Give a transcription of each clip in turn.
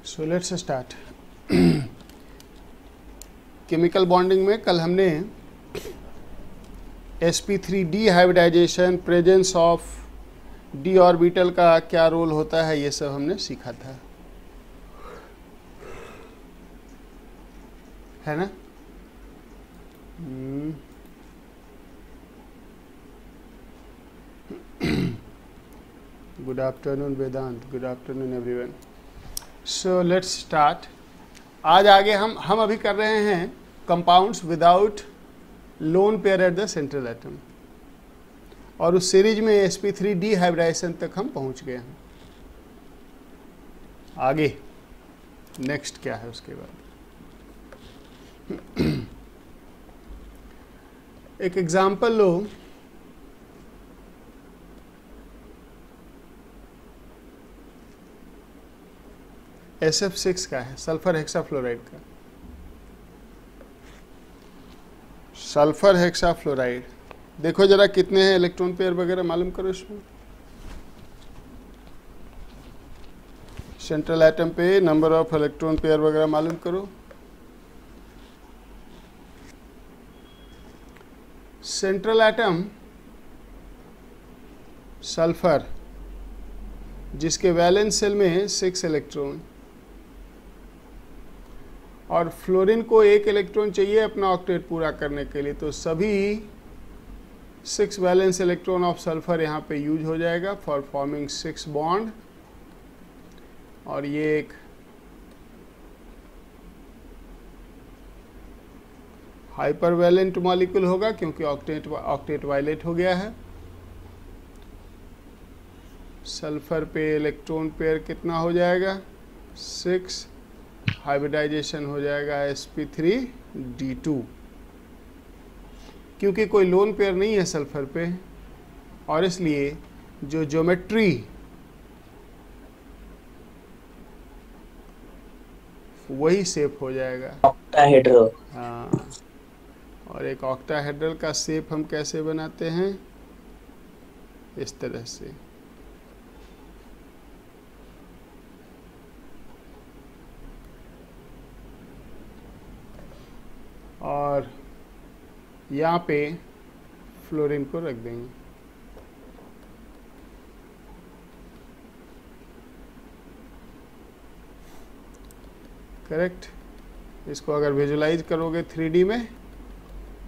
So let's start. Chemical bonding में कल हमने sp3 hybridization, presence of d orbital का क्या रोल होता है, ये सब हमने सीखा था, है ना। Good afternoon Vedant, good afternoon everyone. So let's start. आज आगे हम अभी कर रहे हैं compounds without lone pair at the central atom, और उस सीरीज में sp3 हाइब्रिडाइजेशन तक हम पहुंच गए हैं। आगे नेक्स्ट क्या है उसके बाद। एक एग्जाम्पल लो, SF6 का है, सल्फर हेक्साफ्लोराइड का। सल्फर हेक्साफ्लोराइड देखो जरा कितने हैं इलेक्ट्रॉन पेयर वगैरह मालूम करो इसमें। सेंट्रल एटम पे नंबर ऑफ इलेक्ट्रॉन पेयर वगैरह मालूम करो। सेंट्रल एटम सल्फर, जिसके वैलेंस शेल में 6 इलेक्ट्रॉन, और फ्लोरीन को 1 इलेक्ट्रॉन चाहिए अपना ऑक्टेट पूरा करने के लिए, तो सभी 6 वैलेंस इलेक्ट्रॉन ऑफ सल्फर यहाँ पे यूज हो जाएगा फॉर फॉर्मिंग 6 बॉन्ड। और ये एक हाइपर वैलेंट मॉलिक्यूल होगा क्योंकि ऑक्टेट वायलेट हो गया है। सल्फर पे इलेक्ट्रॉन पेयर कितना हो जाएगा, 6, हाइब्रिडाइजेशन हो जाएगा sp3d2। क्योंकि कोई लोन पेयर नहीं है सल्फर पे, और इसलिए जो ज्योमेट्री वही शेप हो जाएगा ऑक्टाहेड्रल। हाँ, और एक ऑक्टाहेड्रल का शेप हम कैसे बनाते हैं, इस तरह से। और यहाँ पे फ्लोरीन को रख देंगे। करेक्ट। इसको अगर विजुलाइज करोगे 3D में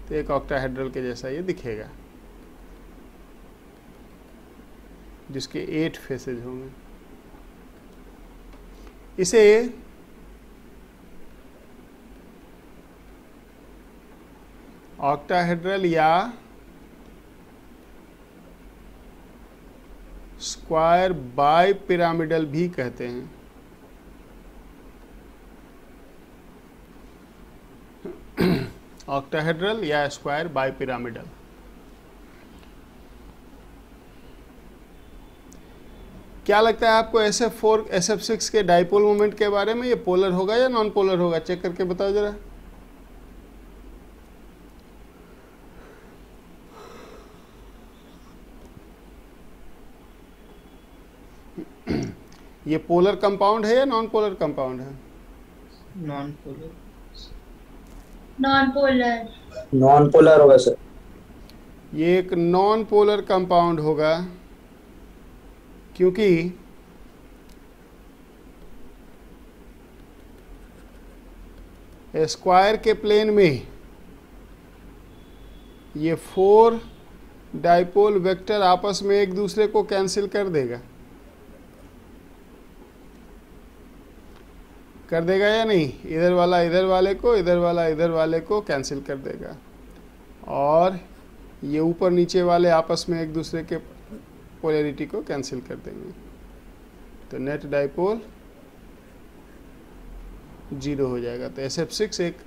तो एक ऑक्टाहेड्रल के जैसा ये दिखेगा, जिसके 8 फेसेज होंगे। इसे ऑक्टाहेड्रल या स्क्वायर बाई पिरामिडल भी कहते हैं। ऑक्टाहेड्रल या स्क्वायर बाई पिरामिडल। क्या लगता है आपको SF4 SF6 के डाइपोल मोमेंट के बारे में, ये पोलर होगा या नॉन पोलर होगा, चेक करके बताओ जरा। ये पोलर कंपाउंड है या नॉन पोलर कंपाउंड है? Non polar. Non polar. Non polar होगा सर। ये एक नॉन पोलर कंपाउंड होगा क्योंकि स्क्वायर के प्लेन में ये 4 डाइपोल वेक्टर आपस में एक दूसरे को कैंसिल कर देगा या नहीं, इधर वाला इधर वाले को, इधर वाला इधर वाले को कैंसिल कर देगा, और ये ऊपर नीचे वाले आपस में एक दूसरे के पोलैरिटी को कैंसिल कर देंगे, तो नेट डाइपोल 0 हो जाएगा। तो SF6 एक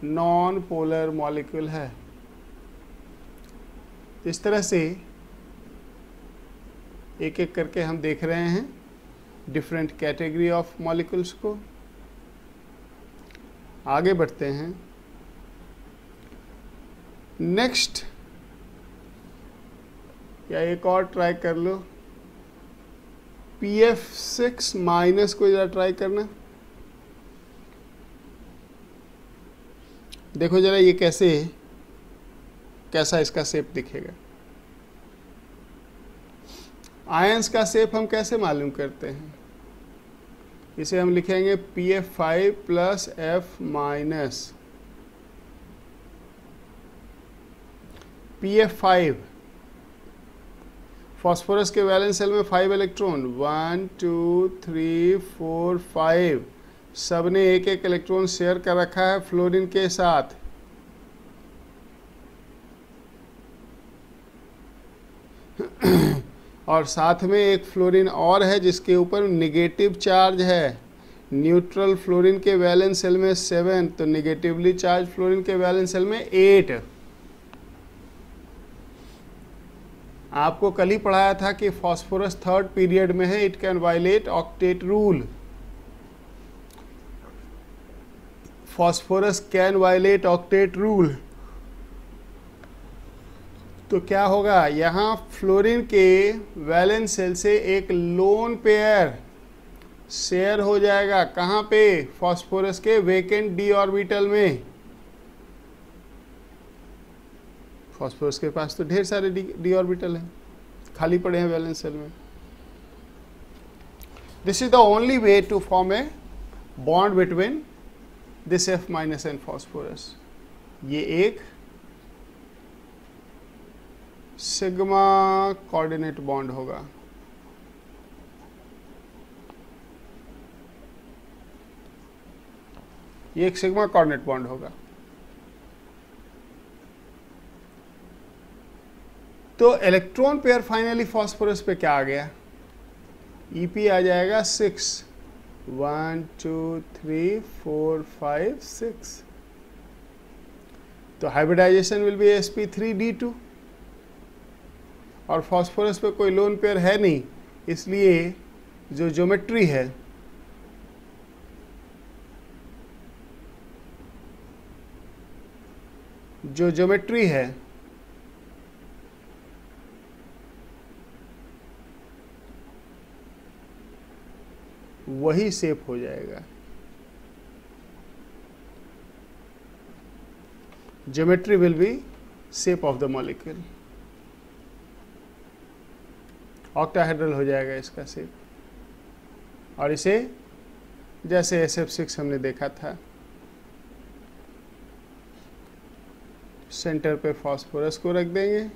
नॉन पोलर मॉलिक्यूल है। इस तरह से एक एक करके हम देख रहे हैं डिफरेंट कैटेगरी ऑफ मॉलिक्यूल्स को। आगे बढ़ते हैं। नेक्स्ट, या एक और ट्राई कर लो, PF6 माइनस को जरा ट्राई करना। देखो जरा ये कैसा इसका शेप दिखेगा। आयंस का शेप हम कैसे मालूम करते हैं? इसे हम लिखेंगे PF5 plus F minus PF5। Phosphorus के वैलेंस सेल में 5 इलेक्ट्रॉन, 1 2 3 4 5, सब ने एक एक इलेक्ट्रॉन शेयर कर रखा है फ्लोरीन के साथ। और साथ में एक फ्लोरीन और है जिसके ऊपर निगेटिव चार्ज है। न्यूट्रल फ्लोरीन के वैलेंस सेल में 7, तो निगेटिवली चार्ज फ्लोरीन के वैलेंस सेल में 8। आपको कल ही पढ़ाया था कि फास्फोरस 3rd पीरियड में है, it can violate octet rule. Phosphorus can violate octet rule. तो क्या होगा, यहाँ फ्लोरीन के वैलेंस सेल से एक लोन पेयर शेयर हो जाएगा। कहाँ पे? फास्फोरस के वेकेंट डी ऑर्बिटल में। फास्फोरस के पास तो ढेर सारे डी ऑर्बिटल हैं, खाली पड़े हैं वैलेंस सेल में। This is the only way to form a bond between this F minus and phosphorus. ये एक सिग्मा कोऑर्डिनेट बॉन्ड होगा। ये एक सिग्मा कोऑर्डिनेट बॉन्ड होगा। तो इलेक्ट्रॉन पेयर फाइनली फास्फोरस पे क्या आ गया? EP आ जाएगा 6, 1 2 3 4 5 6। तो हाइब्रिडाइजेशन विल बी sp3d2। और फास्फोरस पे कोई लोन पेयर है नहीं, इसलिए जो ज्योमेट्री है वही शेप हो जाएगा। Geometry will be shape of the molecule. Octahedral हो जाएगा इसका शेप। और इसे जैसे SF6 हमने देखा था, सेंटर पे फास्फोरस को रख देंगे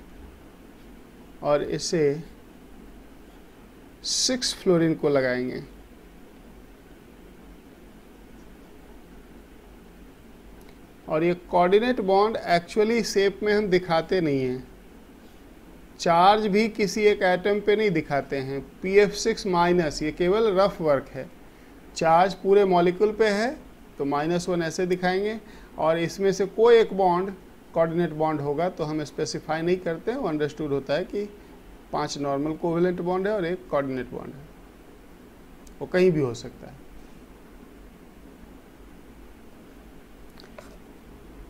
और इसे 6 फ्लोरीन को लगाएंगे। और ये कोऑर्डिनेट बॉन्ड एक्चुअली शेप में हम दिखाते नहीं हैं, चार्ज भी किसी एक एटम पे नहीं दिखाते हैं। PF6 माइनस ये केवल रफ वर्क है। चार्ज पूरे मॉलिक्यूल पे है तो -1 ऐसे दिखाएंगे, और इसमें से कोई एक बॉन्ड कोऑर्डिनेट बॉन्ड होगा तो हम स्पेसिफाई नहीं करते हैं। वो अंडरस्टूड होता है कि 5 नॉर्मल कोवेलेंट बॉन्ड है और एक कोऑर्डिनेट बॉन्ड है, वो कहीं भी हो सकता है।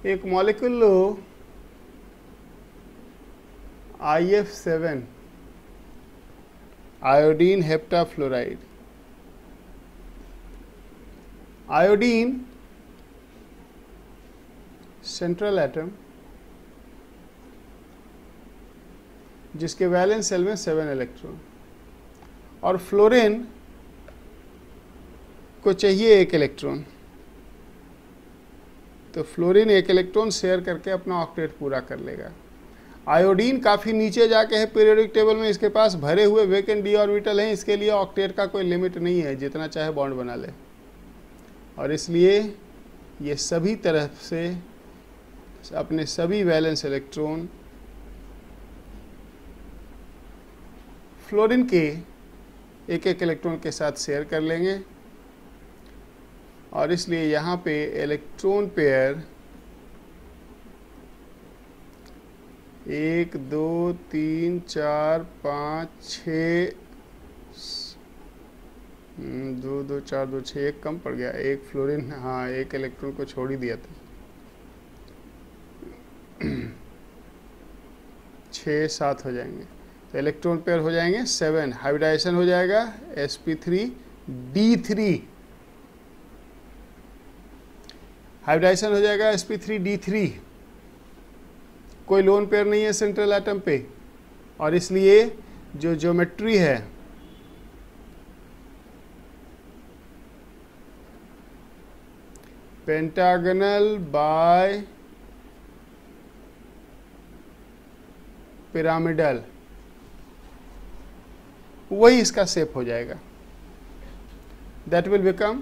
एक मॉलिक्यूल लो IF7, iodine heptafluoride. Iodine central atom जिसके वैलेंस सेल में 7 इलेक्ट्रॉन, और फ्लोरीन को चाहिए 1 इलेक्ट्रॉन। तो फ्लोरीन 1 इलेक्ट्रॉन शेयर करके अपना ऑक्टेट पूरा कर लेगा। आयोडीन काफ़ी नीचे जाके है पीरियोडिक टेबल में, इसके पास भरे हुए वेकेंट डी ऑर्बिटल हैं, इसके लिए ऑक्टेट का कोई लिमिट नहीं है, जितना चाहे बॉन्ड बना ले। और इसलिए ये सभी तरह से अपने सभी वैलेंस इलेक्ट्रॉन फ्लोरीन के 1-1 इलेक्ट्रॉन के साथ शेयर कर लेंगे। और इसलिए यहाँ पे इलेक्ट्रॉन पेयर 1 2 3 4 5 6 2 2 4 2 6, एक कम पड़ गया, एक फ्लोरीन, हाँ 1 इलेक्ट्रॉन को छोड़ ही दिया था। 6 7 हो जाएंगे, तो इलेक्ट्रॉन पेयर हो जाएंगे 7। हाइब्रिडाइजेशन हो जाएगा sp3d3। हाइब्रिडाइजेशन हो जाएगा sp3d3, कोई लोन पेयर नहीं है सेंट्रल एटम पे, और इसलिए जो ज्योमेट्री है पेंटागनल बाय पिरामिडल, वही इसका शेप हो जाएगा, that will become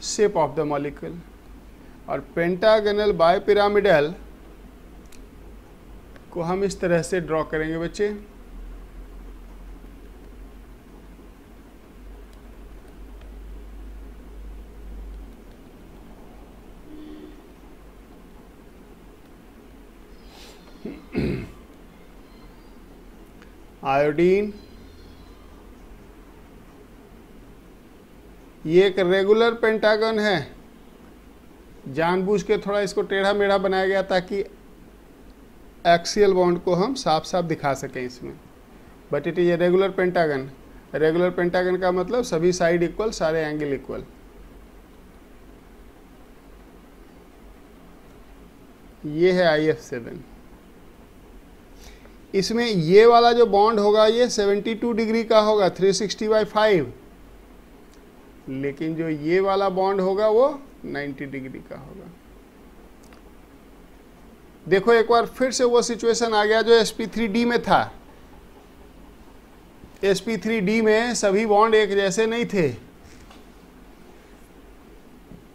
shape of the molecule. और पेंटागनल बाय पिरामिडल को हम इस तरह से ड्रॉ करेंगे बच्चे। आयोडीन, ये एक रेगुलर पेंटागन है, जानबूझ के थोड़ा इसको टेढ़ा मेढ़ा बनाया गया ताकि एक्सियल बॉन्ड को हम साफ साफ दिखा सकें इसमें, but it is a regular pentagon. Regular pentagon का मतलब सभी साइड इक्वल, सारे एंगल इक्वल। ये है IF7। इसमें ये वाला जो बॉन्ड होगा ये 72 डिग्री का होगा, 360/5, लेकिन जो ये वाला बॉन्ड होगा वो 90 डिग्री का होगा। देखो एक बार फिर से वो सिचुएशन आ गया जो sp3d में था। sp3d में सभी बॉन्ड एक जैसे नहीं थे,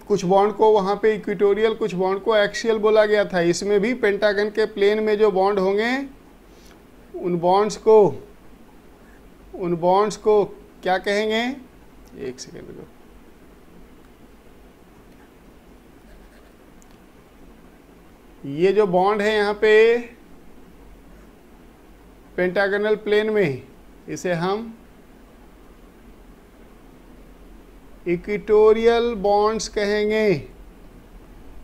कुछ बॉन्ड को वहां पे इक्वेटोरियल, कुछ बॉन्ड को एक्सियल बोला गया था। इसमें भी पेंटागन के प्लेन में जो बॉन्ड होंगे उन बॉन्ड्स को क्या कहेंगे, एक सेकेंड रुको, ये जो बॉन्ड है यहाँ पे पेंटागनल प्लेन में, इसे हम इक्वेटोरियल बॉन्ड्स कहेंगे,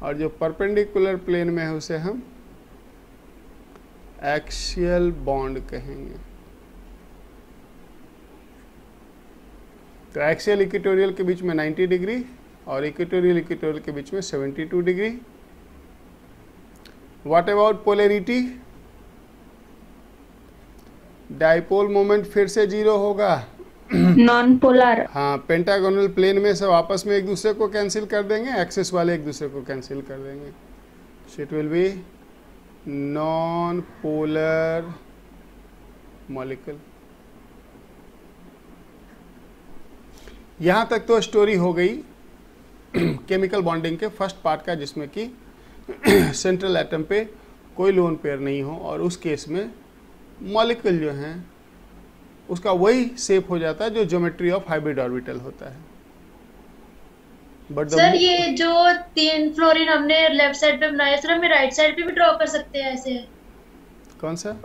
और जो परपेंडिकुलर प्लेन में है उसे हम एक्सियल बॉन्ड कहेंगे। तो एक्सियल इक्वेटोरियल के बीच में 90 डिग्री और इक्वेटोरियल के बीच में 72 degree. What about polarity? Dipole moment फिर से 0 होगा, नॉन पोलर। हाँ, पेंटागोनल प्लेन में सब आपस में एक दूसरे को कैंसिल कर देंगे, एक्सिस वाले एक दूसरे को कैंसिल कर देंगे। So it will be non polar molecule. यहाँ तक तो स्टोरी हो गई केमिकल बॉन्डिंग के फर्स्ट पार्ट का, जिसमें कि सेंट्रल एटम पे कोई लोन पेयर नहीं हो और उस केस में मॉलिक्यूल जो हैं उसका वही शेप हो जाता है जो ज्योमेट्री ऑफ हाइब्रिड ऑर्बिटल होता है। बट सर ये जो 3 फ्लोरीन हमने लेफ्ट साइड पे बनाया, सर हमें राइट साइड पे भी ड्रॉ कर सकते हैं ऐसे? कौन सा?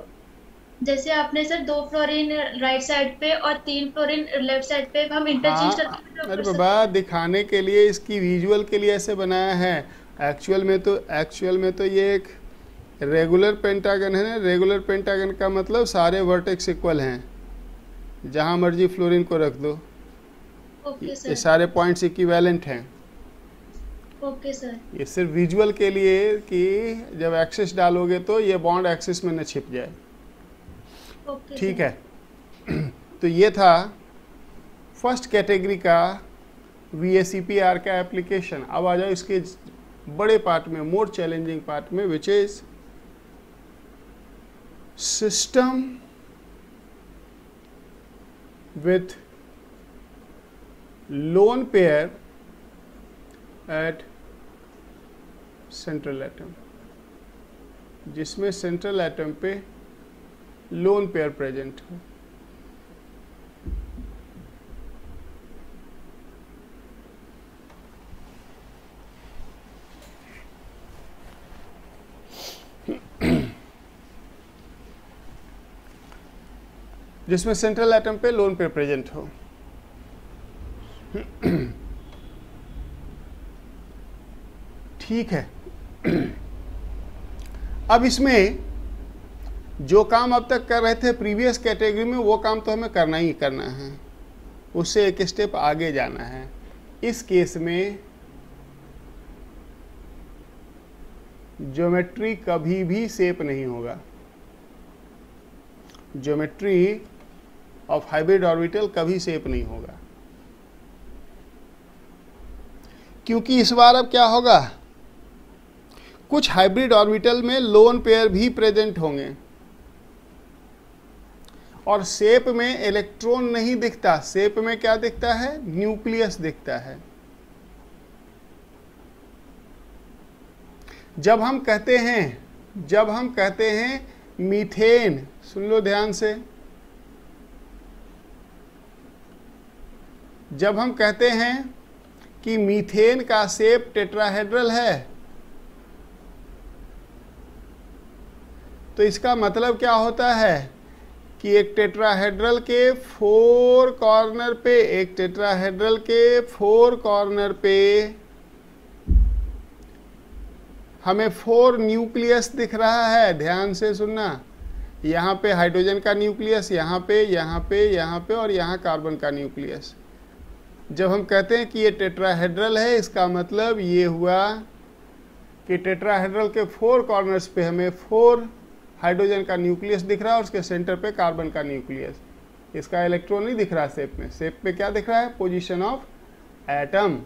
जैसे आपने सर 2 फ्लोरीन राइट साइड पे और 3 फ्लोरीन लेफ्ट साइड पे, हम इंटरचेंज करके अरे बाबा, दिखाने के लिए, इसकी विजुअल के लिए ऐसे बनाया है। एक्चुअल में तो ये एक रेगुलर पेंटागन है ना। रेगुलर पेंटागन का मतलब सारे वर्टेक्स इक्वल हैं, जहां मर्जी फ्लोरीन को रख दो। ओके सर, ये सारे पॉइंट्स इक्विवेलेंट हैं। Okay sir. ये सिर्फ विजुअल के लिए कि जब एक्सिस डालोगे तो ये बॉन्ड एक्सिस में न छिप जाए। ओके ठीक है। तो ये था फर्स्ट कैटेगरी का VACPR का एप्लीकेशन। अब आ जाओ इसके बड़े पार्ट में, मोर चैलेंजिंग पार्ट में, which is system with lone pair at central atom, जिसमें सेंट्रल एटम पे लोन पेयर प्रेजेंट हो। जिसमें सेंट्रल एटम पे लोन पेयर प्रेजेंट हो। ठीक है। अब इसमें जो काम अब तक कर रहे थे प्रीवियस कैटेगरी में, वो काम तो हमें करना ही करना है, उससे एक स्टेप आगे जाना है। इस केस में ज्योमेट्री कभी भी सेप नहीं होगा। ज्योमेट्री ऑफ हाइब्रिड ऑर्बिटल कभी सेप नहीं होगा, क्योंकि इस बार अब क्या होगा, कुछ हाइब्रिड ऑर्बिटल में लोन पेयर भी प्रेजेंट होंगे और शेप में इलेक्ट्रॉन नहीं दिखता, शेप में क्या दिखता है, न्यूक्लियस दिखता है। जब हम कहते हैं मीथेन, सुन लो ध्यान से, जब हम कहते हैं कि मीथेन का शेप टेट्राहेड्रल है, तो इसका मतलब क्या होता है कि एक टेट्राहेड्रल के फोर कॉर्नर पे हमें 4 न्यूक्लियस दिख रहा है। ध्यान से सुनना, यहाँ पे हाइड्रोजन का न्यूक्लियस, यहाँ पे और यहाँ कार्बन का न्यूक्लियस। जब हम कहते हैं कि ये टेट्राहेड्रल है, इसका मतलब ये हुआ कि टेट्राहेड्रल के 4 कॉर्नर्स पे हमें 4 हाइड्रोजन का न्यूक्लियस दिख रहा है और उसके सेंटर पे कार्बन का न्यूक्लियस। इसका इलेक्ट्रॉन नहीं दिख रहा शेप में, शेप पे क्या दिख रहा है, पोजीशन ऑफ एटम।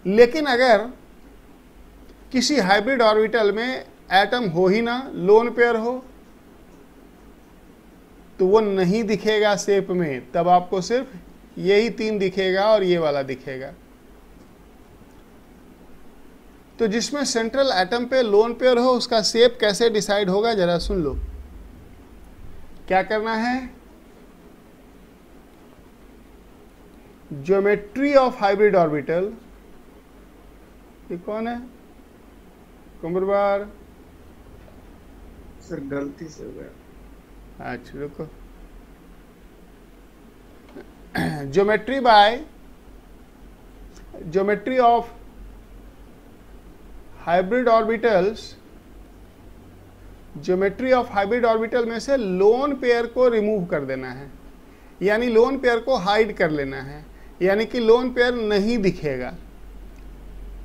लेकिन अगर किसी हाइब्रिड ऑर्बिटल में एटम हो ही ना, लोन पेयर हो, तो वो नहीं दिखेगा शेप में, तब आपको सिर्फ यही 3 दिखेगा और ये वाला दिखेगा। तो जिसमें सेंट्रल एटम पे लोन पेयर हो, उसका शेप कैसे डिसाइड होगा, जरा सुन लो। क्या करना है, ज्योमेट्री ऑफ हाइब्रिड ऑर्बिटल, ये कौन है, कुंभरबार सर गलती से हो गया। अच्छा रुको, ज्योमेट्री ऑफ हाइब्रिड ऑर्बिटल में से लोन पेयर को रिमूव कर देना है, यानी लोन पेयर को हाइड कर लेना है, यानी कि लोन पेयर नहीं दिखेगा।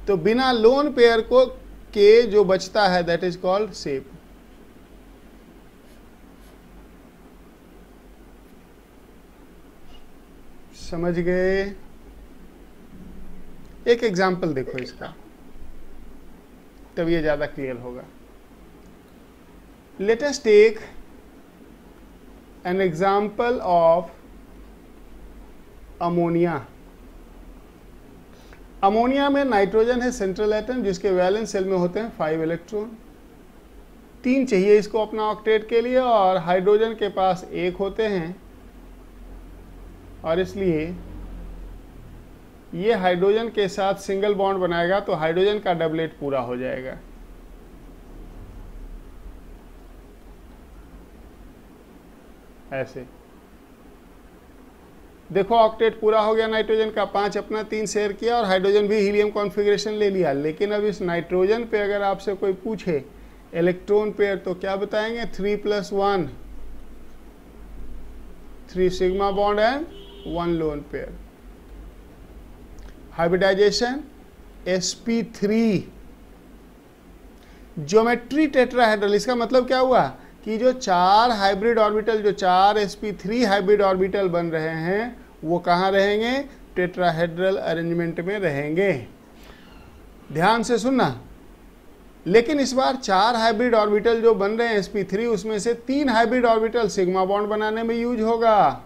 तो बिना लोन पेयर को के जो बचता है, दैट इज कॉल्ड शेप। समझ गए? एक एग्जाम्पल देखो इसका, तब ये ज्यादा क्लियर होगा। Let us take an example of ammonia. Ammonia में नाइट्रोजन है सेंट्रल एटम, जिसके वैलेंस शेल में होते हैं 5 इलेक्ट्रॉन। 3 चाहिए इसको अपना ऑक्टेट के लिए, और हाइड्रोजन के पास 1 होते हैं, और इसलिए ये हाइड्रोजन के साथ सिंगल बॉन्ड बनाएगा तो हाइड्रोजन का डबलेट पूरा हो जाएगा। ऐसे देखो, ऑक्टेट पूरा हो गया नाइट्रोजन का, 5 अपना, 3 शेयर किया, और हाइड्रोजन भी हीलियम कॉन्फ़िगरेशन ले लिया। लेकिन अब इस नाइट्रोजन पे अगर आपसे कोई पूछे इलेक्ट्रॉन पेयर, तो क्या बताएंगे, 3+1, 3 sigma bond and 1 lone pair. Hybridization sp3, geometry tetrahedral. इसका मतलब क्या हुआ कि जो 4 हाइब्रिड ऑर्बिटल, जो 4 sp3 हाइब्रिड ऑर्बिटल बन रहे हैं, वो कहाँ रहेंगे, टेट्राहेड्रल अरेंजमेंट में रहेंगे। ध्यान से सुनना। लेकिन इस बार 4 हाइब्रिड ऑर्बिटल जो बन रहे हैं sp3, उसमें से 3 हाइब्रिड ऑर्बिटल सिग्मा बॉन्ड बनाने में यूज होगा।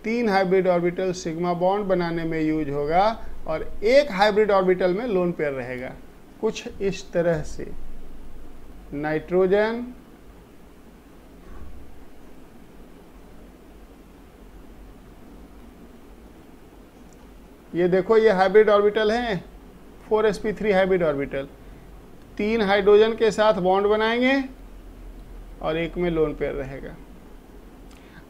3 हाइब्रिड ऑर्बिटल सिग्मा बॉन्ड बनाने में यूज होगा, और 1 हाइब्रिड ऑर्बिटल में लोन पेयर रहेगा। कुछ इस तरह से नाइट्रोजन, ये देखो, ये हाइब्रिड ऑर्बिटल हैं, 4sp3 हाइब्रिड ऑर्बिटल। 3 हाइड्रोजन के साथ बॉन्ड बनाएंगे और 1 में लोन पेयर रहेगा।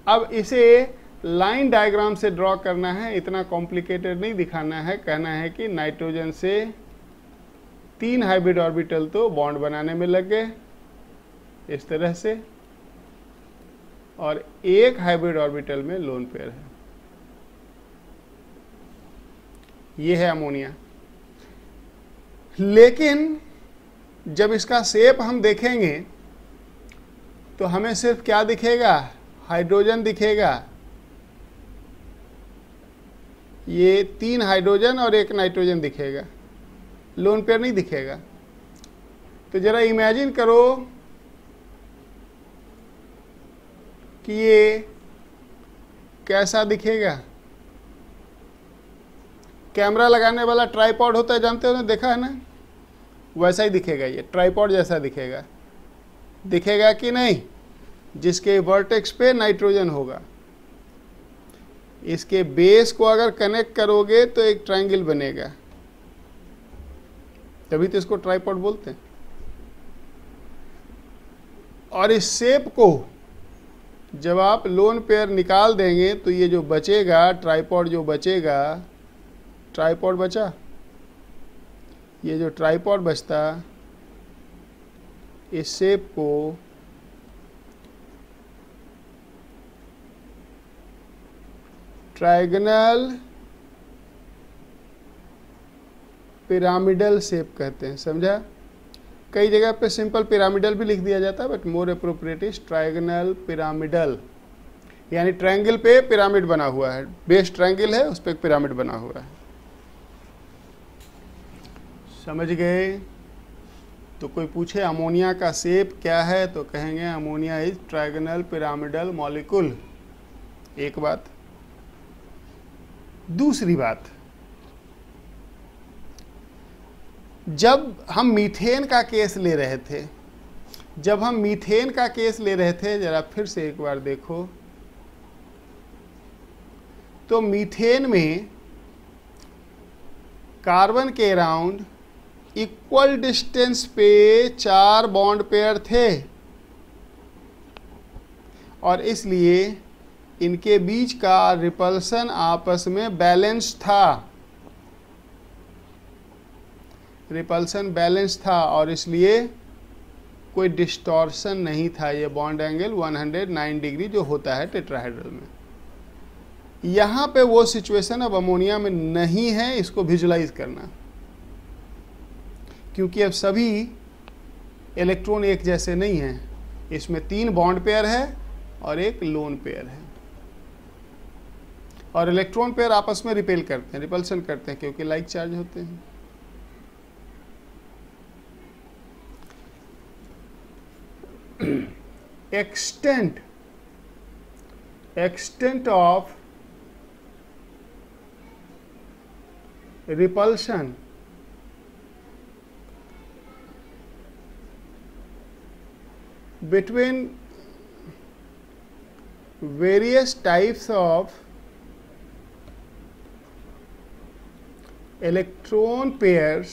अब इसे लाइन डायग्राम से ड्रॉ करना है, इतना कॉम्प्लिकेटेड नहीं दिखाना है। कहना है कि नाइट्रोजन से 3 हाइब्रिड ऑर्बिटल तो बॉन्ड बनाने में लग गए इस तरह से, और 1 हाइब्रिड ऑर्बिटल में लोन पेयर है। ये है अमोनिया। लेकिन जब इसका शेप हम देखेंगे तो हमें सिर्फ क्या दिखेगा, हाइड्रोजन दिखेगा। ये 3 हाइड्रोजन और 1 नाइट्रोजन दिखेगा, लोन पेयर नहीं दिखेगा। तो जरा इमेजिन करो कि ये कैसा दिखेगा। कैमरा लगाने वाला ट्राइपॉड होता है, जानते हो ना, देखा है ना, वैसा ही दिखेगा। ये ट्राइपॉड जैसा दिखेगा, दिखेगा कि नहीं, जिसके वर्टेक्स पे नाइट्रोजन होगा। इसके बेस को अगर कनेक्ट करोगे तो एक ट्रायंगल बनेगा, तभी तो इसको ट्राइपॉड बोलते हैं। और इस शेप को जब आप लोन पेयर निकाल देंगे तो ये जो बचेगा, ट्राइपॉड जो बचेगा, ट्राइपॉड बचा, ये जो ट्राइपॉड बचता, इस शेप को ट्रायगोनल पिरामिडल शेप कहते हैं, समझा। कई जगह पे सिंपल पिरामिडल भी लिख दिया जाता है, but more appropriate is trigonal pyramidal, यानी ट्रायंगल पे पिरामिड बना हुआ है, बेस ट्रायंगल है, उस पर एक पिरामिड बना हुआ है। समझ गए। तो कोई पूछे अमोनिया का शेप क्या है तो कहेंगे ammonia is trigonal pyramidal molecule. एक बात। दूसरी बात, जब हम मीथेन का केस ले रहे थे, जरा फिर से एक बार देखो, तो मीथेन में कार्बन के अराउंड इक्वल डिस्टेंस पे 4 बॉन्ड पेयर थे, और इसलिए इनके बीच का रिपल्सन आपस में बैलेंस था, और इसलिए कोई डिस्टॉर्शन नहीं था। ये बॉन्ड एंगल 109 डिग्री जो होता है टेट्राहेड्रल में। यहाँ पे वो सिचुएशन अब अमोनिया में नहीं है, इसको विजुलाइज करना, क्योंकि अब सभी इलेक्ट्रॉन एक जैसे नहीं हैं। इसमें 3 बॉन्ड पेयर है और 1 लोन पेयर है, और इलेक्ट्रॉन पेयर आपस में रिपेल करते हैं, रिपल्सन करते हैं, क्योंकि लाइक चार्ज होते हैं। extent of repulsion between various types of electron pairs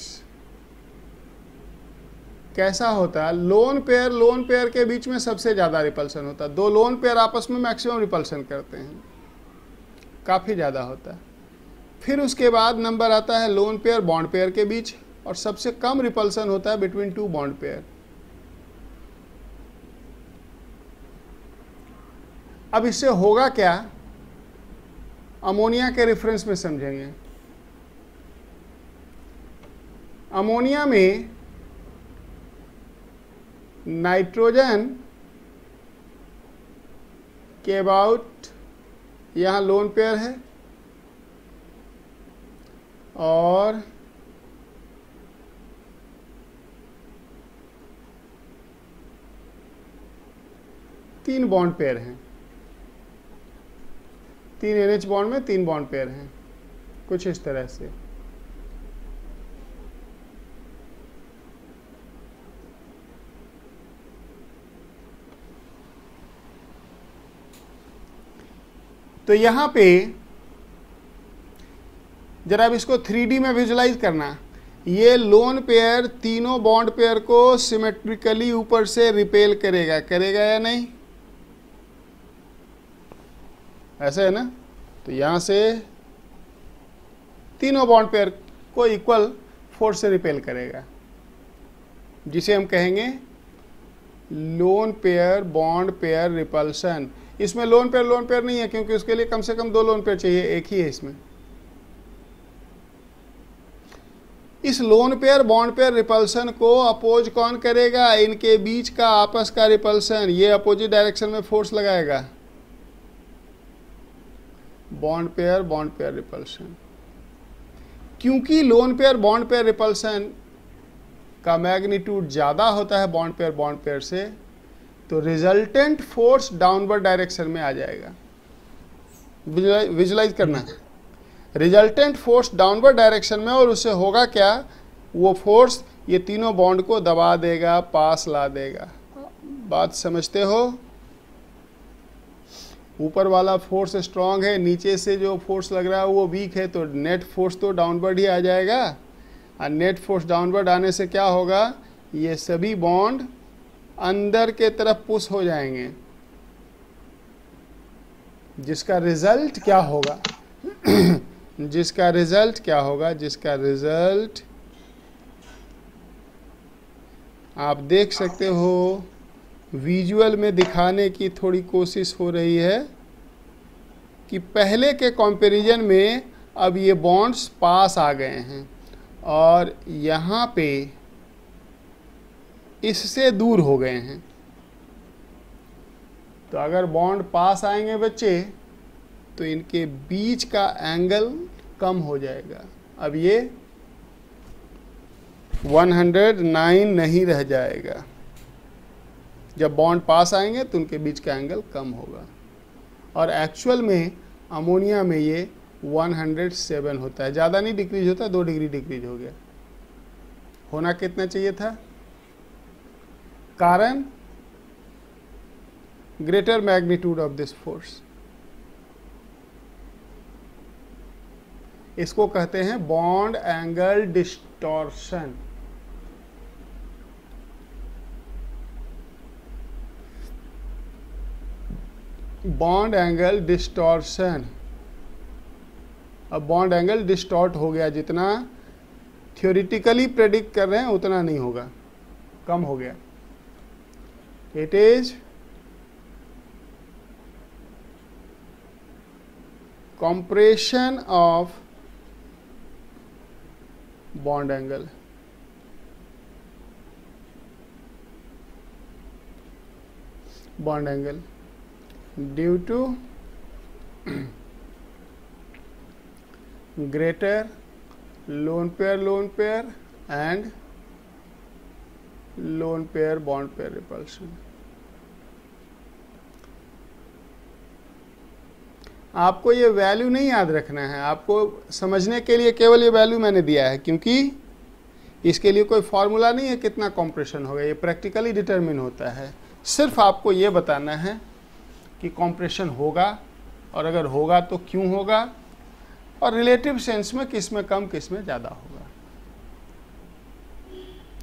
कैसा होता है। लोन पेयर के बीच में सबसे ज़्यादा रिपल्सन होता है। 2 लोन पेयर आपस में मैक्सिमम रिपल्सन करते हैं, काफ़ी ज़्यादा होता है। फिर उसके बाद नंबर आता है लोन पेयर बॉन्ड पेयर के बीच, और सबसे कम रिपल्सन होता है बिटवीन 2 बॉन्ड पेयर। अब इससे होगा क्या, अमोनिया के रेफरेंस में समझेंगे। अमोनिया में नाइट्रोजन के अबाउट यहाँ लोन पेयर है, और तीन बॉन्ड पेयर हैं, 3 NH बॉन्ड में 3 बॉन्ड पेयर हैं, कुछ इस तरह से। तो यहां पे जरा अब इसको 3D में विजुलाइज करना। ये लोन पेयर तीनों बॉन्ड पेयर को सिमेट्रिकली ऊपर से रिपेल करेगा या नहीं, ऐसे है ना। तो यहां से तीनों बॉन्ड पेयर को इक्वल फोर्स से रिपेल करेगा, जिसे हम कहेंगे loan pair bond pair repulsion. इसमें लोन पेयर नहीं है, क्योंकि उसके लिए कम से कम 2 लोन पेयर चाहिए, एक ही है इसमें। इस lone pair bond pair repulsion को अपोज कौन करेगा? इनके बीच का आपस का रिपल्सन, ये अपोजिट डायरेक्शन में फोर्स लगाएगा। Bond pair repulsion. क्योंकि lone pair bond pair repulsion का मैग्नीट्यूड ज़्यादा होता है बॉन्ड पेयर से, तो रिजल्टेंट फोर्स डाउनवर्ड डायरेक्शन में आ जाएगा। विजुलाइज करना, रिजल्टेंट फोर्स डाउनवर्ड डायरेक्शन में, और उससे होगा क्या? वो फोर्स ये तीनों बॉन्ड को दबा देगा, पास ला देगा। बात समझते हो? ऊपर वाला फोर्स स्ट्रांग है, नीचे से जो फोर्स लग रहा है वो वीक है, तो नेट फोर्स तो डाउनवर्ड ही आ जाएगा। और नेट फोर्स डाउनवर्ड आने से क्या होगा? ये सभी बॉन्ड अंदर के तरफ पुश हो जाएंगे, जिसका रिजल्ट क्या होगा? जिसका रिजल्ट आप देख सकते हो, विजुअल में दिखाने की थोड़ी कोशिश हो रही है कि पहले के कंपैरिजन में अब ये बॉन्ड्स पास आ गए हैं और यहाँ पे इससे दूर हो गए हैं। तो अगर बॉन्ड पास आएंगे बच्चे, तो इनके बीच का एंगल कम हो जाएगा। अब ये 109 नहीं रह जाएगा। जब बॉन्ड पास आएंगे तो उनके बीच का एंगल कम होगा, और एक्चुअल में अमोनिया में ये 107 होता है। ज़्यादा नहीं डिक्रीज होता, 2 डिग्री डिक्रीज हो गया। होना कितना चाहिए था? कारण greater magnitude of this force. इसको कहते हैं bond angle distortion. Bond angle distortion. अब बॉन्ड एंगल डिस्टॉर्ट हो गया, जितना थ्योरेटिकली प्रेडिक्ट कर रहे हैं उतना नहीं होगा, कम हो गया। It is compression of bond angle. Bond angle due to greater lone pair and lone pair bond pair repulsion. आपको ये वैल्यू नहीं याद रखना है, आपको समझने के लिए केवल ये वैल्यू मैंने दिया है, क्योंकि इसके लिए कोई फॉर्मूला नहीं है कितना कॉम्प्रेशन होगा, ये प्रैक्टिकली डिटरमिन होता है। सिर्फ आपको ये बताना है कि कॉम्प्रेशन होगा, और अगर होगा तो क्यों होगा, और रिलेटिव सेंस में किस में कम किस में ज़्यादा होगा।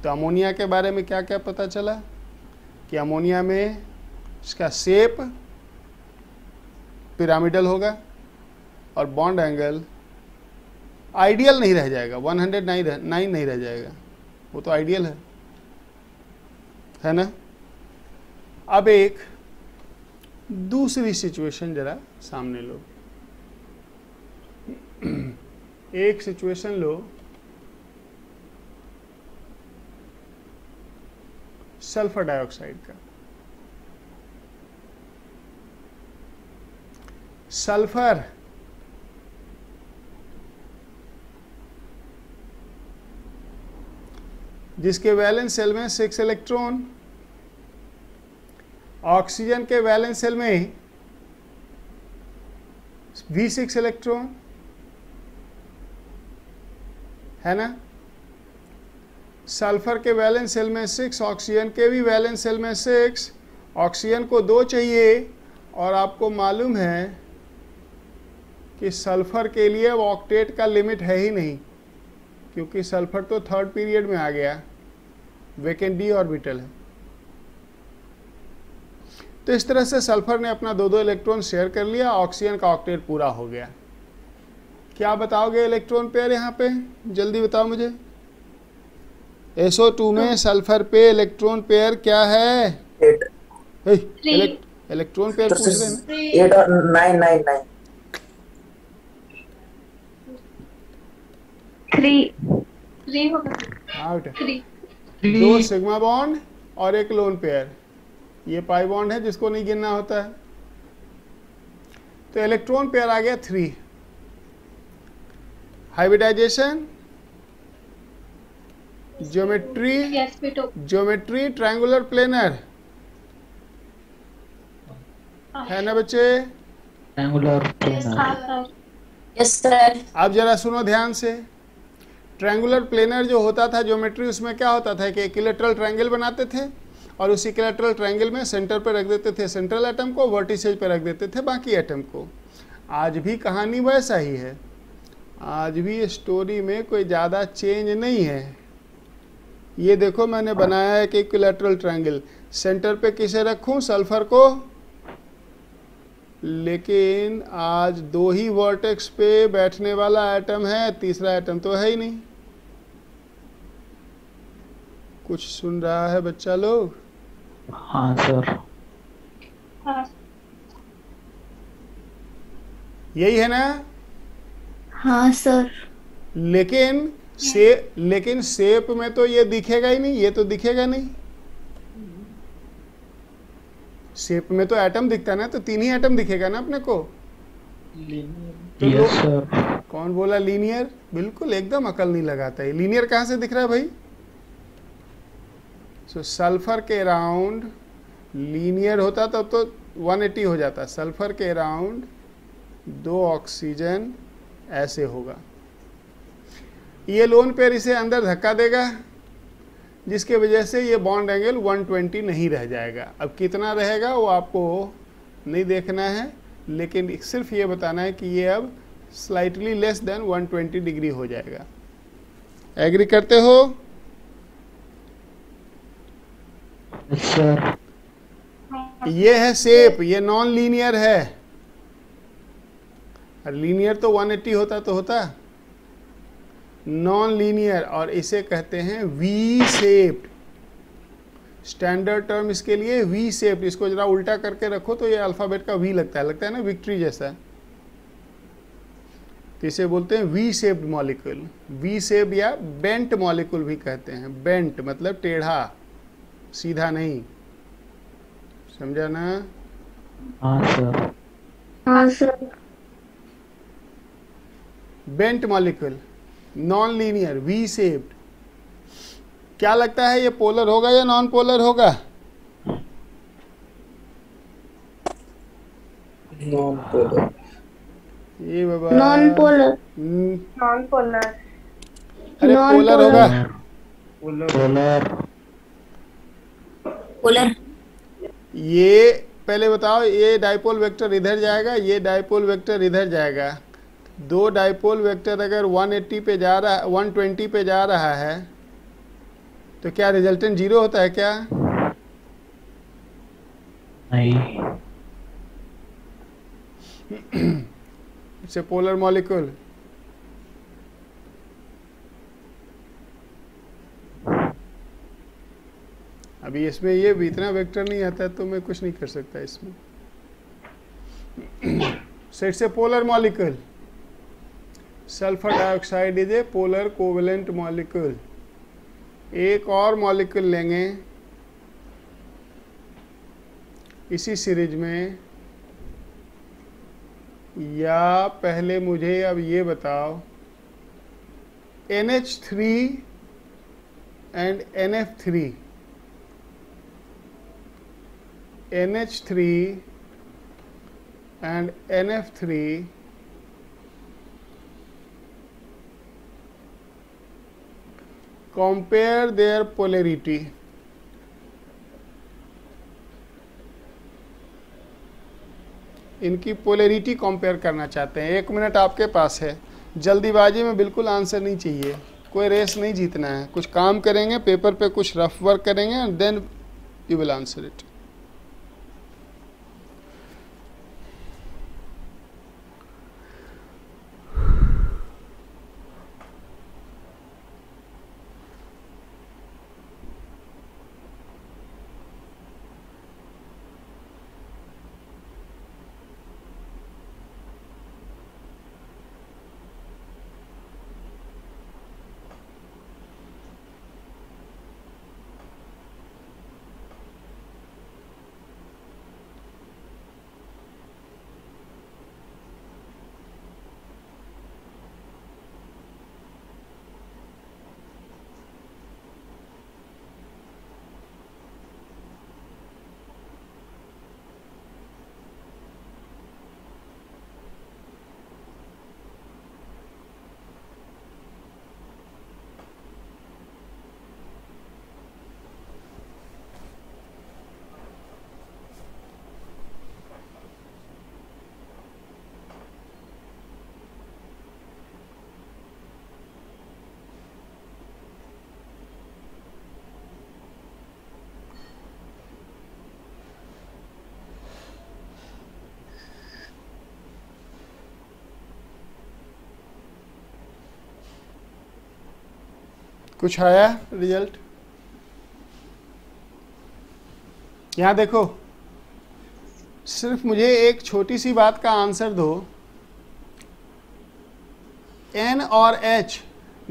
तो अमोनिया के बारे में क्या क्या पता चला कि अमोनिया में इसका शेप पिरामिडल होगा, और बॉन्ड एंगल आइडियल नहीं रह जाएगा, 109 नहीं रह जाएगा, वो तो आइडियल है ना। अब एक दूसरी सिचुएशन जरा सामने लो। एक सिचुएशन लो, सल्फर डाइऑक्साइड का। सल्फर जिसके वैलेंस सेल में 6 इलेक्ट्रॉन, ऑक्सीजन के वैलेंस सेल में भी 6 इलेक्ट्रॉन है ना। सल्फर के वैलेंस सेल में 6, ऑक्सीजन के भी वैलेंस सेल में 6, ऑक्सीजन को 2 चाहिए, और आपको मालूम है कि सल्फर के लिए अब ऑक्टेट का लिमिट है ही नहीं, क्योंकि सल्फर तो 3rd पीरियड में आ गया, वैकेंट डी ऑर्बिटल है। तो इस तरह से सल्फर ने अपना 2-2 इलेक्ट्रॉन शेयर कर लिया, ऑक्सीजन का ऑक्टेट पूरा हो गया। क्या बताओगे इलेक्ट्रॉन पेयर यहाँ पे? जल्दी बताओ मुझे। SO2 में सल्फर पे इलेक्ट्रॉन पेयर क्या है? 8 इलेक्ट्रॉन पेयर पूछ रहे हैं। 8 और 9 3 3 होगा। आउट। 3। 2 सिग्मा बॉन्ड और एक लोन पेयर, ये पाई बॉन्ड है जिसको नहीं गिनना होता है। तो इलेक्ट्रॉन पेयर आ गया 3। Hybridization, geometry, geometry triangular planar है ना बच्चे? Triangular planar. Yes sir. अब जरा सुनो ध्यान से। ट्रायंगुलर प्लेनर जो होता था ज्योमेट्री, उसमें क्या होता था कि इक्विलैटरल ट्रायंगल बनाते थे और उस इक्विलैटरल ट्रायंगल में सेंटर पर रख देते थे सेंट्रल एटम को, वर्टिसेज पर रख देते थे बाकी एटम को। आज भी कहानी वैसा ही है, आज भी स्टोरी में कोई ज़्यादा चेंज नहीं है। ये देखो मैंने बनाया है कि इक्विलैटरल ट्रायंगल, सेंटर पे किसे रखूं? सल्फर को। लेकिन आज 2 ही वर्टेक्स पे बैठने वाला एटम है, तीसरा एटम तो है ही नहीं। कुछ सुन रहा है बच्चा लोग? हाँ सर। हाँ। यही है ना? हाँ सर। लेकिन शेप में तो ये दिखेगा ही नहीं, ये तो दिखेगा नहीं। शेप में तो एटम दिखता है ना, तो 3 ही एटम दिखेगा ना अपने को। तो यस सर। कौन बोला लीनियर? बिल्कुल एकदम अकल नहीं लगाता है। लीनियर कहाँ से दिख रहा है भाई? सल्फर के अराउंड लीनियर होता तब तो 180 हो जाता। सल्फर के अराउंड 2 ऑक्सीजन ऐसे होगा। ये लोन पेयर इसे अंदर धक्का देगा, जिसके वजह से ये बॉन्ड एंगल 120 नहीं रह जाएगा। अब कितना रहेगा वो आपको नहीं देखना है, लेकिन सिर्फ ये बताना है कि ये अब स्लाइटली लेस देन 120 डिग्री हो जाएगा। एग्री करते हो? Yes sir. ये है शेप, ये नॉन लीनियर है। लीनियर तो 180 होता तो होता, नॉन लीनियर, और इसे कहते हैं वी शेप्ड। स्टैंडर्ड टर्म इसके लिए वी शेप्ड। इसको जरा उल्टा करके रखो तो ये अल्फाबेट का वी लगता है ना, विक्ट्री जैसा। तो इसे बोलते हैं V shaped molecule. V shape या बेंट मॉलिक्यूल भी कहते हैं। बेंट मतलब टेढ़ा, सीधा नहीं। समझा ना? हाँ सर। हाँ sir. Bent molecule, non linear, V shaped. क्या लगता है ये पोलर होगा या नॉन पोलर होगा? Non polar. ये बाबा नॉन पोलर। Non polar. अरे Non पोलर polar। होगा। पोलर। पोलर। ये पहले बताओ, ये डाइपोल वेक्टर इधर जाएगा, ये डाइपोल वेक्टर इधर जाएगा। 2 डाइपोल वेक्टर अगर 180 पे जा रहा है, 120 पे जा रहा है, तो क्या रिजल्टेंट 0 होता है क्या? नहीं। It's a polar molecule. अभी इसमें ये भी इतना वेक्टर नहीं आता तो मैं कुछ नहीं कर सकता इसमें। So it's a polar molecule. Sulphur dioxide is a polar covalent molecule. एक और मॉलिक्यूल लेंगे इसी सीरीज में, या पहले मुझे अब ये बताओ, NH3 and NF3। NH3 and NF3 compare their polarity. इनकी पोलैरिटी कंपेयर करना चाहते हैं। 1 मिनट आपके पास है, जल्दीबाजी में बिल्कुल आंसर नहीं चाहिए, कोई रेस नहीं जीतना है। कुछ काम करेंगे, पेपर पे कुछ रफ वर्क करेंगे and then you will answer it. कुछ आया रिजल्ट? यहाँ देखो, सिर्फ मुझे एक छोटी सी बात का आंसर दो। N और H,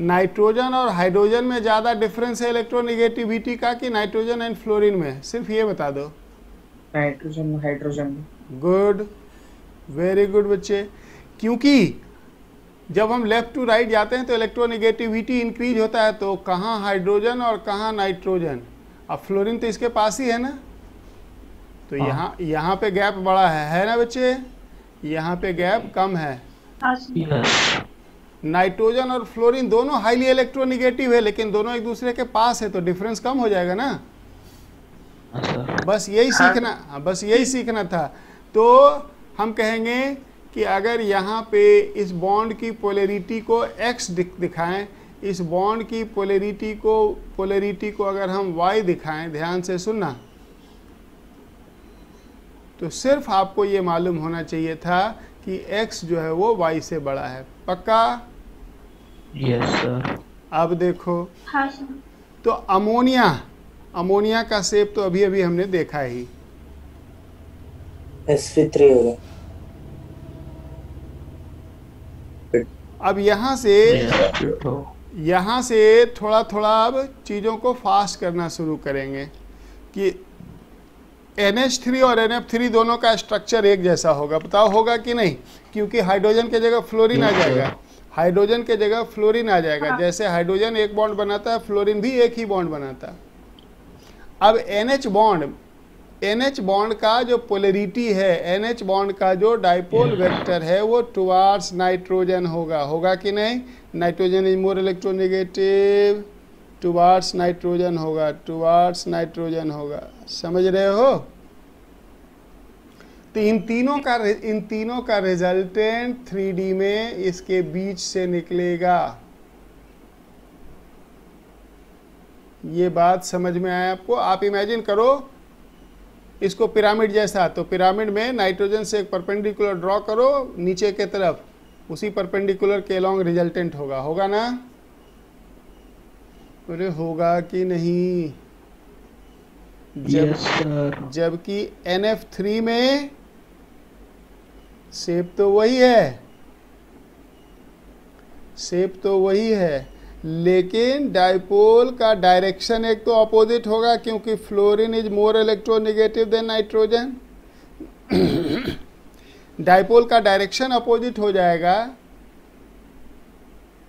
नाइट्रोजन और हाइड्रोजन में ज़्यादा डिफरेंस है इलेक्ट्रोनिगेटिविटी का कि नाइट्रोजन एंड फ्लोरीन में? सिर्फ ये बता दो। Nitrogen hydrogen. Good, very good बच्चे। क्योंकि जब हम लेफ्ट टू राइट जाते हैं तो इलेक्ट्रोनिगेटिविटी इंक्रीज होता है, तो कहाँ हाइड्रोजन और कहाँ नाइट्रोजन? अब फ्लोरीन तो इसके पास ही है ना, तो यहाँ पे गैप बड़ा है ना बच्चे? यहाँ पे गैप कम है। नाइट्रोजन और फ्लोरीन दोनों हाईली इलेक्ट्रोनिगेटिव है, लेकिन दोनों एक दूसरे के पास है, तो डिफरेंस कम हो जाएगा ना। बस यही सीखना था। तो हम कहेंगे कि अगर यहाँ पे इस बॉन्ड की पोलैरिटी को x दिखाएं, इस बॉन्ड की पोलैरिटी को अगर हम y दिखाएं, ध्यान से सुनना, तो सिर्फ आपको ये मालूम होना चाहिए था कि x जो है वो y से बड़ा है। पक्का? Yes sir. अब देखो, हाँ सर। तो अमोनिया का शेप तो अभी अभी हमने देखा ही, sp3 होगा। अब यहाँ से थोड़ा थोड़ा अब चीज़ों को फास्ट करना शुरू करेंगे कि NH3 और NF3 दोनों का स्ट्रक्चर एक जैसा होगा। बताओ होगा कि नहीं? क्योंकि हाइड्रोजन के जगह फ्लोरीन आ जाएगा, हाइड्रोजन के जगह फ्लोरीन आ जाएगा। हाँ। जैसे हाइड्रोजन एक बॉन्ड बनाता है, फ्लोरीन भी एक ही बॉन्ड बनाता है। अब NH बॉन्ड का जो पोलैरिटी है, NH बॉन्ड का जो डाइपोल वेक्टर है, वो टुवार्ड्स नाइट्रोजन होगा कि नहीं? Nitrogen is more electronegative, towards nitrogen होगा। समझ रहे हो? तो इन तीनों का रिजल्टेंट 3D में इसके बीच से निकलेगा। ये बात समझ में आया आपको? आप इमेजिन करो इसको पिरामिड जैसा, तो पिरामिड में नाइट्रोजन से एक परपेंडिकुलर ड्रॉ करो नीचे के तरफ, उसी परपेंडिकुलर के अलॉन्ग रिजल्टेंट होगा ना? अरे होगा कि नहीं? जबकि NF3 में शेप तो वही है, लेकिन डाइपोल का डायरेक्शन एक तो अपोजिट होगा, क्योंकि fluorine is more electronegative than nitrogen. Dipole का डायरेक्शन अपोजिट हो जाएगा।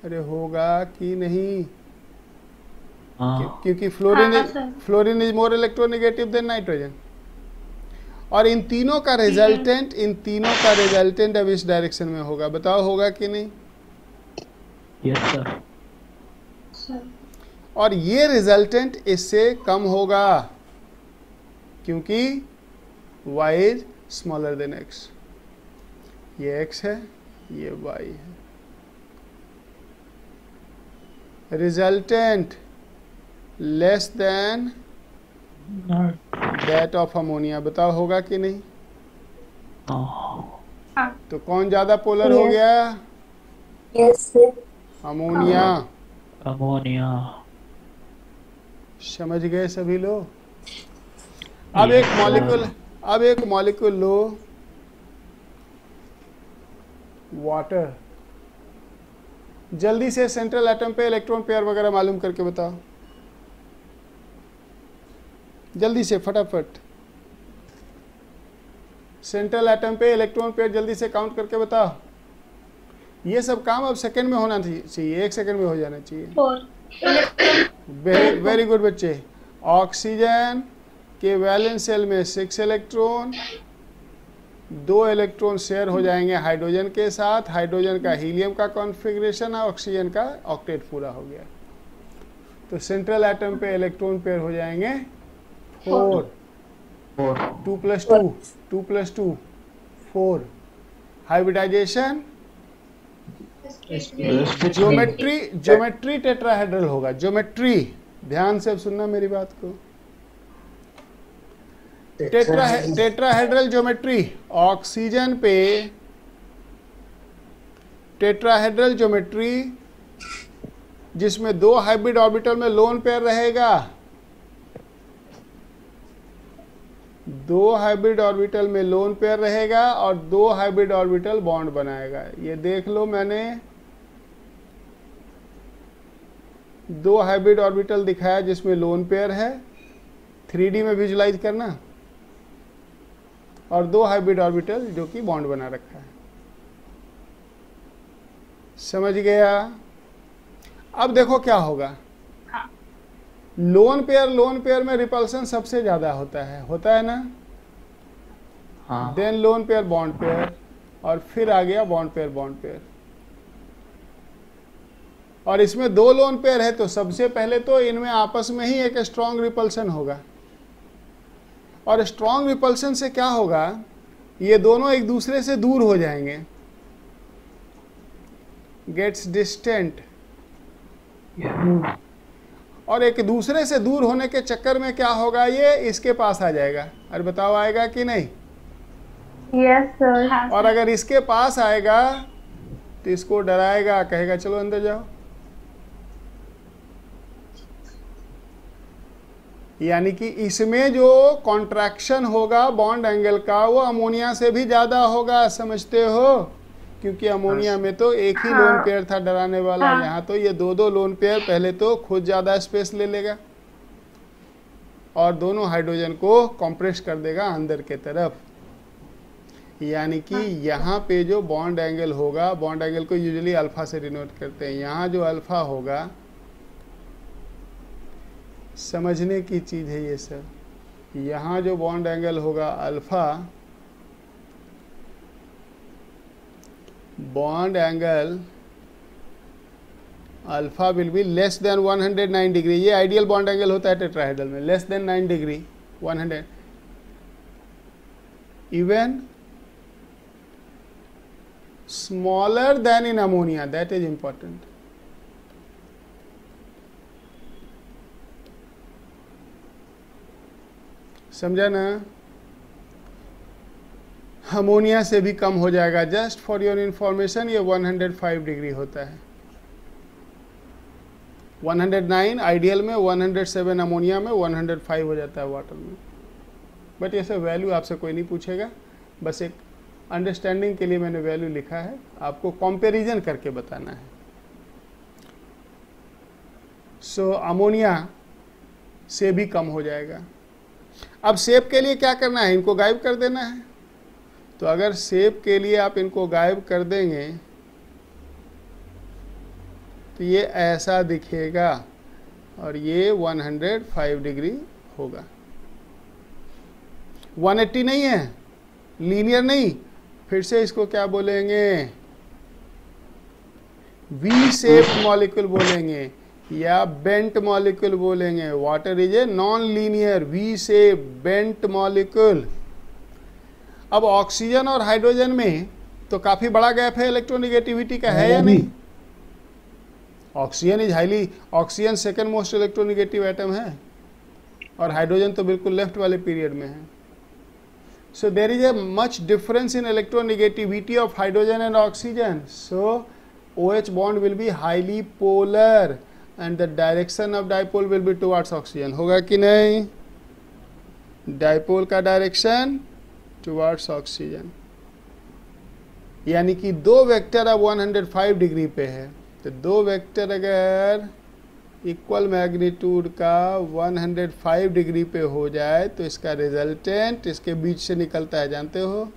अरे होगा कि नहीं? क्योंकि fluorine is more electronegative than nitrogen. और इन तीनों का रिजल्टेंट अब इस डायरेक्शन में होगा। बताओ होगा कि नहीं? Yes sir. और ये रिजल्टेंट इससे कम होगा, क्योंकि y is smaller than x। ये x है, ये y है। Resultant less than that of ammonia. बताओ होगा कि नहीं? तो कौन ज्यादा पोलर हो गया? अमोनिया। समझ गए सभी लोग? अब एक मॉलिक्यूल लो, वाटर। जल्दी से सेंट्रल एटम पे इलेक्ट्रॉन पेयर वगैरह मालूम करके बताओ, जल्दी से फटाफट। सेंट्रल एटम पे इलेक्ट्रॉन पेयर जल्दी से काउंट करके बताओ। ये सब काम अब सेकंड में होना चाहिए, 1 सेकंड में हो जाना चाहिए। वेरी गुड बच्चे। ऑक्सीजन के वैलेंस शेल में 6 इलेक्ट्रॉन, 2 इलेक्ट्रॉन शेयर हो जाएंगे हाइड्रोजन के साथ। हाइड्रोजन का हीलियम का कॉन्फ़िगरेशन और ऑक्सीजन का ऑक्टेट पूरा हो गया। तो सेंट्रल एटम पे इलेक्ट्रॉन पेयर हो जाएंगे 4, 2 + 2 4। हाइब्रिडाइजेशन ज्योमेट्री टेट्राहेड्रल होगा। ज्योमेट्री, ध्यान से सुनना मेरी बात को। टेट्राहेड्रल ज्योमेट्री, ऑक्सीजन पे टेट्राहेड्रल ज्योमेट्री जिसमें 2 हाइब्रिड ऑर्बिटल में लोन पेयर रहेगा, 2 हाइब्रिड ऑर्बिटल में लोन पेयर रहेगा और 2 हाइब्रिड ऑर्बिटल बॉन्ड बनाएगा। ये देख लो, मैंने 2 हाइब्रिड ऑर्बिटल दिखाया जिसमें लोन पेयर है, 3D में विजुलाइज करना, और 2 हाइब्रिड ऑर्बिटल जो कि बॉन्ड बना रखा है। समझ गया? अब देखो क्या होगा। लोन पेयर में रिपल्सन सबसे ज्यादा होता है ना? हाँ। Then lone pair bond pair, और फिर आ गया बॉन्ड पेयर। और इसमें 2 लोन पेयर है तो सबसे पहले तो इनमें आपस में ही एक स्ट्रॉन्ग रिपल्सन होगा, और स्ट्रॉन्ग रिपल्सन से क्या होगा, ये दोनों एक दूसरे से दूर हो जाएंगे, गेट्स डिस्टेंट, और एक दूसरे से दूर होने के चक्कर में क्या होगा, ये इसके पास आ जाएगा। अरे बताओ, आएगा कि नहीं? Yes sir. और अगर इसके पास आएगा तो इसको डराएगा, कहेगा चलो अंदर जाओ। यानी कि इसमें जो कॉन्ट्रैक्शन होगा बॉन्ड एंगल का, वो अमोनिया से भी ज्यादा होगा, समझते हो? क्योंकि अमोनिया में तो एक ही लोन पेयर था डराने वाला, यहाँ तो ये 2 लोन पेयर पहले तो खुद ज्यादा स्पेस ले लेगा और दोनों हाइड्रोजन को कंप्रेस कर देगा अंदर के तरफ। यानी कि यहाँ पे जो बॉन्ड एंगल होगा, बॉन्ड एंगल को यूजुअली अल्फा से डिनोट करते हैं, यहाँ जो अल्फा होगा, समझने की चीज है ये सब। यहाँ जो बॉन्ड एंगल होगा alpha, bond angle alpha will be less than 109 degree. ये आइडियल बॉन्ड एंगल होता है टेट्राहेड्रल में, less than 9 degree, 100, even smaller then in ammonia, that is important. समझा ना? अमोनिया से भी कम हो जाएगा। जस्ट फॉर योर इंफॉर्मेशन, ये 105 डिग्री होता है, 109 आइडियल में, 107 अमोनिया में, 105 हो जाता है वाटर में। बट ये सब वैल्यू आपसे कोई नहीं पूछेगा, बस एक अंडरस्टैंडिंग के लिए मैंने वैल्यू लिखा है, आपको कंपैरिजन करके बताना है। सो अमोनिया से भी कम हो जाएगा। अब शेप के लिए क्या करना है, इनको गायब कर देना है। तो अगर शेप के लिए आप इनको गायब कर देंगे तो ये ऐसा दिखेगा और ये 105 डिग्री होगा। 180 नहीं है, लीनियर नहीं, फिर से इसको क्या बोलेंगे, वी शेप मॉलिक्यूल बोलेंगे या बेंट मॉलिक्यूल बोलेंगे। Water is a non linear V shape bent molecule. अब ऑक्सीजन और हाइड्रोजन में तो काफी बड़ा गैप है इलेक्ट्रोनिगेटिविटी का, है या नहीं? Oxygen second most electronegative atom है और हाइड्रोजन तो बिल्कुल लेफ्ट वाले पीरियड में है। So there is a much difference in electronegativity of hydrogen and oxygen. So OH bond will be highly polar and the direction of dipole will be towards oxygen। होगा कि नहीं? Dipole का direction towards oxygen. यानी कि 2 vector अब 105 degree पे है, तो 2 वेक्टर अगर इक्वल मैग्नीट्यूड का 105 डिग्री पे हो जाए तो इसका रिजल्टेंट इसके बीच से निकलता है, जानते हो,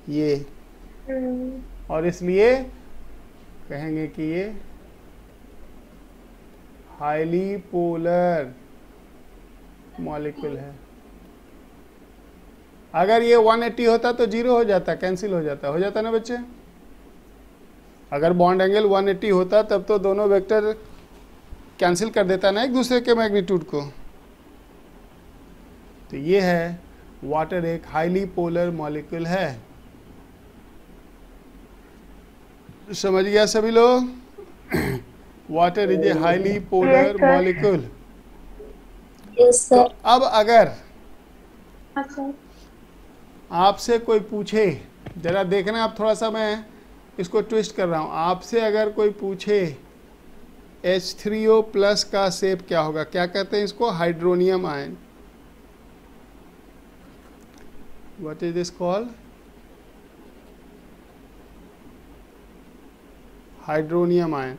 ये। और इसलिए कहेंगे कि ये हाईली पोलर मॉलिक्यूल है। अगर ये 180 होता तो 0 हो जाता, कैंसिल हो जाता ना बच्चे? अगर बॉन्ड एंगल 180 होता तब तो दोनों वेक्टर कैंसिल कर देता ना एक दूसरे के मैग्नीट्यूड को। तो ये है, वाटर एक हाईली पोलर मॉलिक्यूल है। समझ गया सभी लोग? Water is a highly polar molecule. तो अब अगर आपसे कोई पूछे, जरा देखना आप, थोड़ा सा मैं इसको ट्विस्ट कर रहा हूँ। आपसे अगर कोई पूछे H3O प्लस का शेप क्या होगा, क्या कहते हैं इसको? Hydronium ion. What is this called? Hydronium ion.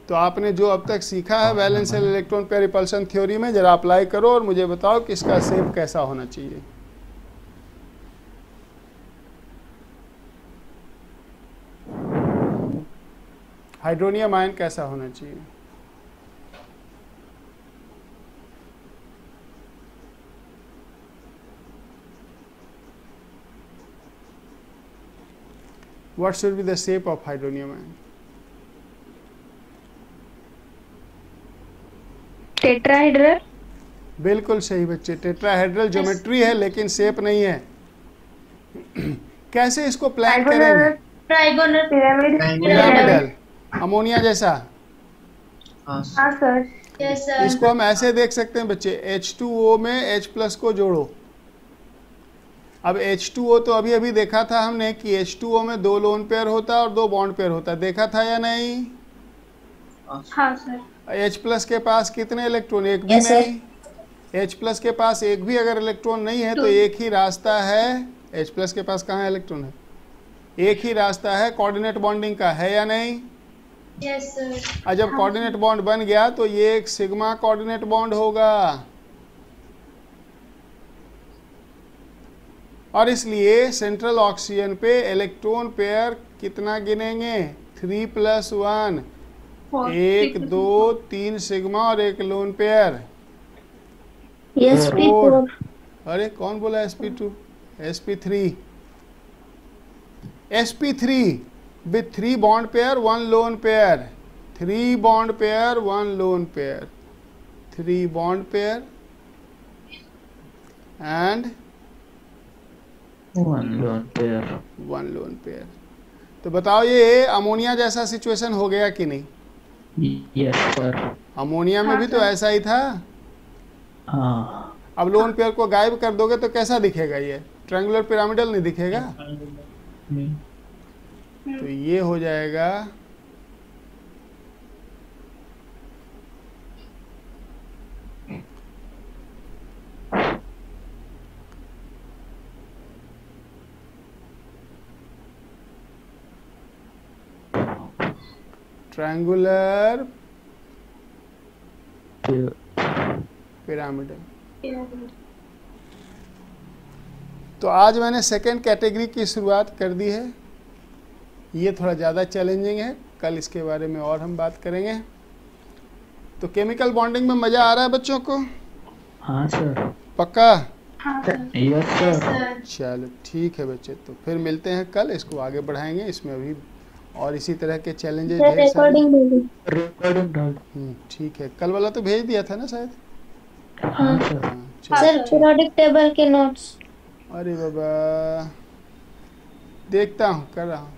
तो आपने जो अब तक सीखा है valence shell electron pair repulsion theory में, जरा अप्लाई करो और मुझे बताओ कि इसका शेप कैसा होना चाहिए। हाइड्रोनियम आयन कैसा होना चाहिए? What should be the shape of hydronium ion? Tetrahedral. बिल्कुल सही बच्चे, टेट्राहेड्रल ज्योमेट्री है लेकिन शेप नहीं है। कैसे इसको प्लान करेंगे? Trigonal pyramid. पिरामिडल, अमोनिया जैसा। हाँ हाँ सर। Yes sir. इसको हम ऐसे देख सकते हैं बच्चे, H2O में H प्लस को जोड़ो। अब H2O तो अभी अभी देखा था हमने कि H2O में 2 लोन पेयर होता है और 2 बॉन्ड पेयर होता है, देखा था या नहीं? हाँ सर। H प्लस के पास कितने इलेक्ट्रॉन? एक भी नहीं। H प्लस के पास एक भी अगर इलेक्ट्रॉन नहीं है तो एक ही रास्ता है। H प्लस के पास कहाँ इलेक्ट्रॉन है? एक ही रास्ता है कोऑर्डिनेट बॉन्डिंग का, है या नहीं? Yes sir. और जब कोऑर्डिनेट बॉन्ड बन गया तो ये एक सिग्मा कोऑर्डिनेट बॉन्ड होगा, और इसलिए सेंट्रल ऑक्सीजन पे इलेक्ट्रॉन पेयर कितना गिनेंगे? 3 + 1, 1 2 3 सिग्मा और एक लोन पेयर। sp4। अरे कौन बोला sp2? sp3। sp3 with 3 bond pair 1 lone pair, 3 bond pair 1 lone pair, 3 bond pair and 1 lone pair। 1 lone pair। तो बताओ ये अमोनिया जैसा सिचुएशन हो गया कि नहीं? Yes sir. अमोनिया में भी तो ऐसा ही था। हाँ। अब लोन पेयर को गायब कर दोगे तो कैसा दिखेगा? ये ट्रायंगुलर पिरामिडल नहीं दिखेगा। तो ये हो जाएगा ट्रायंगुलर पिरामिडल। तो आज मैंने सेकेंड कैटेगरी की शुरुआत कर दी है। ये थोड़ा ज़्यादा चैलेंजिंग है, कल इसके बारे में और हम बात करेंगे। तो केमिकल बॉन्डिंग में मज़ा आ रहा है बच्चों को? हाँ सर। पक्का? Yes sir. चलो ठीक है बच्चे, तो फिर मिलते हैं कल, इसको आगे बढ़ाएंगे। इसमें अभी और इसी तरह के चैलेंजेस ढेर सारे। रिकॉर्डिंग डाल। ठीक है, कल वाला तो भेज दिया था ना शायद? हाँ सर। चलो, सर पीरियोडिक टेबल के नोट्स। अरे बाबा, देखता हूँ, कर रहा हूँ।